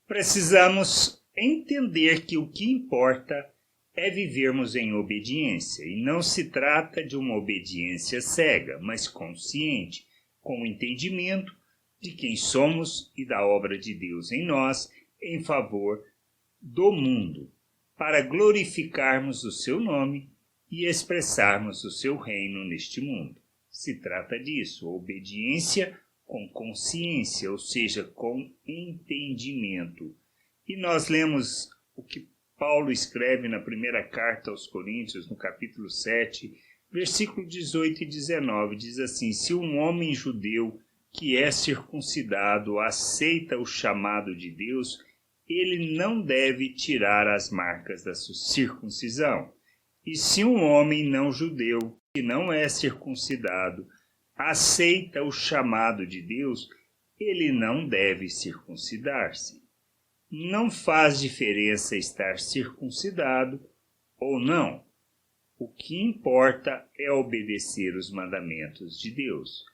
Precisamos entender que o que importa é vivermos em obediência, e não se trata de uma obediência cega, mas consciente, com o entendimento de quem somos e da obra de Deus em nós, em favor do mundo, para glorificarmos o seu nome e expressarmos o seu reino neste mundo. Se trata disso, obediência com consciência, ou seja, com entendimento. E nós lemos o que Paulo escreve na primeira carta aos Coríntios, no capítulo 7, versículo 18 e 19, diz assim: se um homem judeu que é circuncidado aceita o chamado de Deus, ele não deve tirar as marcas da sua circuncisão. E se um homem não judeu, que não é circuncidado, aceita o chamado de Deus, ele não deve circuncidar-se. Não faz diferença estar circuncidado ou não. O que importa é obedecer os mandamentos de Deus.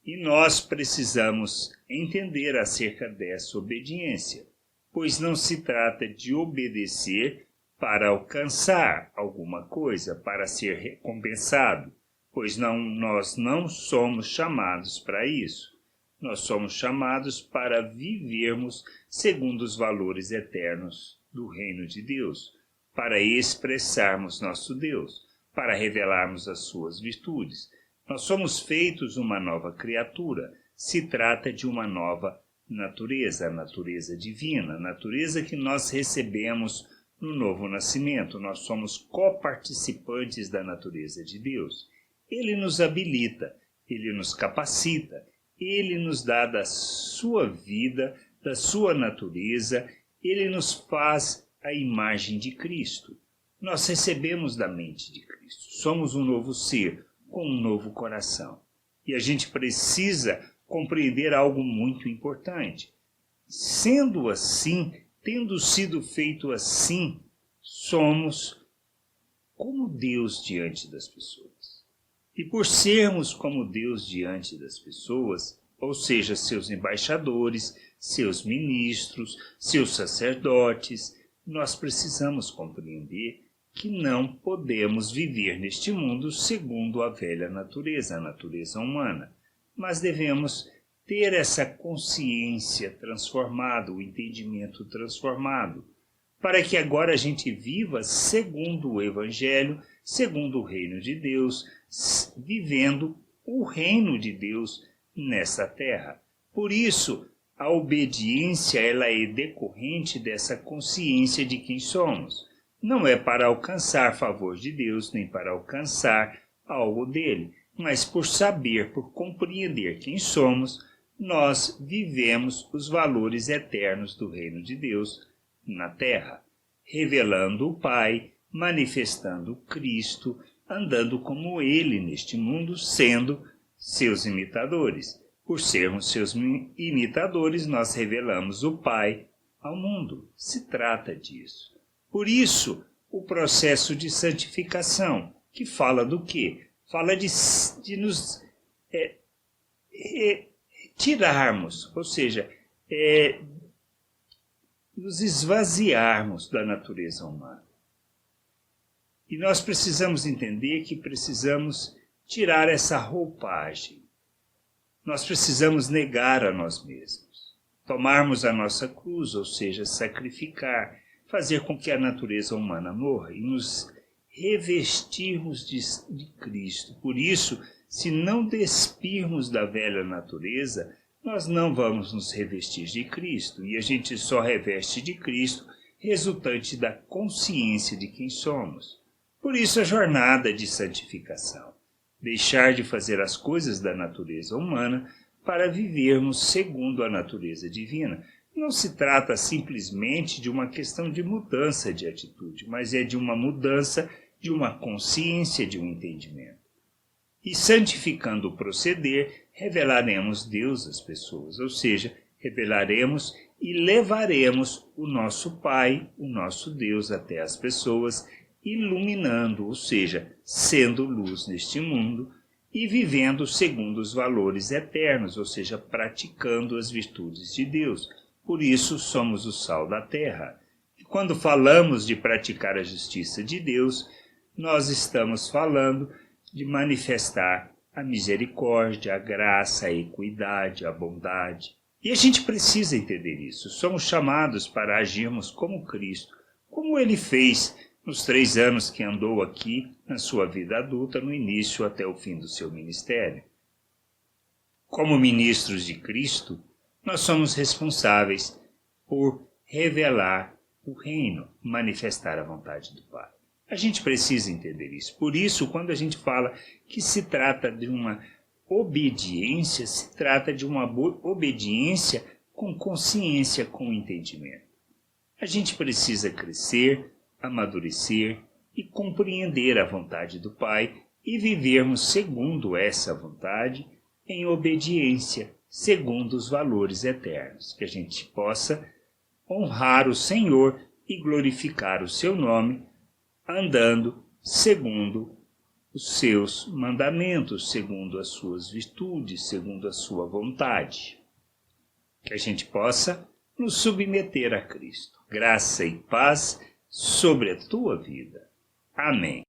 E nós precisamos entender acerca dessa obediência, pois não se trata de obedecer para alcançar alguma coisa, para ser recompensado, pois nós não somos chamados para isso. Nós somos chamados para vivermos segundo os valores eternos do reino de Deus, para expressarmos nosso Deus, para revelarmos as suas virtudes. Nós somos feitos uma nova criatura. Se trata de uma nova natureza, a natureza divina, a natureza que nós recebemos no novo nascimento. Nós somos coparticipantes da natureza de Deus. Ele nos habilita, ele nos capacita, ele nos dá da sua vida, da sua natureza, ele nos faz a imagem de Cristo. Nós recebemos da mente de Cristo. Somos um novo ser, com um novo coração. E a gente precisa compreender algo muito importante. Sendo assim, tendo sido feito assim, somos como Deus diante das pessoas. E por sermos como Deus diante das pessoas, ou seja, seus embaixadores, seus ministros, seus sacerdotes, nós precisamos compreender que não podemos viver neste mundo segundo a velha natureza, a natureza humana, mas devemos ter essa consciência transformada, o entendimento transformado, para que agora a gente viva segundo o Evangelho, segundo o reino de Deus, vivendo o reino de Deus nessa terra. Por isso, a obediência ela é decorrente dessa consciência de quem somos. Não é para alcançar favor de Deus, nem para alcançar algo dele, mas por saber, por compreender quem somos, nós vivemos os valores eternos do reino de Deus na terra, revelando o Pai, manifestando Cristo, andando como ele neste mundo, sendo seus imitadores. Por sermos seus imitadores, nós revelamos o Pai ao mundo. Se trata disso. Por isso, o processo de santificação, que fala do quê? Fala de nos tirarmos, ou seja, nos esvaziarmos da natureza humana. E nós precisamos entender que precisamos tirar essa roupagem. Nós precisamos negar a nós mesmos, tomarmos a nossa cruz, ou seja, sacrificar, fazer com que a natureza humana morra e nos revestirmos de Cristo. Por isso, se não despirmos da velha natureza, nós não vamos nos revestir de Cristo, e a gente só reveste de Cristo resultante da consciência de quem somos. Por isso a jornada de santificação, deixar de fazer as coisas da natureza humana para vivermos segundo a natureza divina. Não se trata simplesmente de uma questão de mudança de atitude, mas é de uma mudança de uma consciência, de um entendimento. E santificando o proceder, revelaremos Deus às pessoas, ou seja, revelaremos e levaremos o nosso Pai, o nosso Deus até as pessoas, iluminando, ou seja, sendo luz neste mundo e vivendo segundo os valores eternos, ou seja, praticando as virtudes de Deus. Por isso somos o sal da terra. E quando falamos de praticar a justiça de Deus, nós estamos falando de manifestar a misericórdia, a graça, a equidade, a bondade. E a gente precisa entender isso. Somos chamados para agirmos como Cristo, como Ele fez nos 3 anos que andou aqui na sua vida adulta, no início até o fim do seu ministério. Como ministros de Cristo, nós somos responsáveis por revelar o reino, manifestar a vontade do Pai. A gente precisa entender isso. Por isso, quando a gente fala que se trata de uma obediência, se trata de uma obediência com consciência, com entendimento. A gente precisa crescer, amadurecer e compreender a vontade do Pai e vivermos segundo essa vontade, em obediência, segundo os valores eternos. Que a gente possa honrar o Senhor e glorificar o seu nome, andando segundo os seus mandamentos, segundo as suas virtudes, segundo a sua vontade. Que a gente possa nos submeter a Cristo. Graça e paz sobre a tua vida. Amém.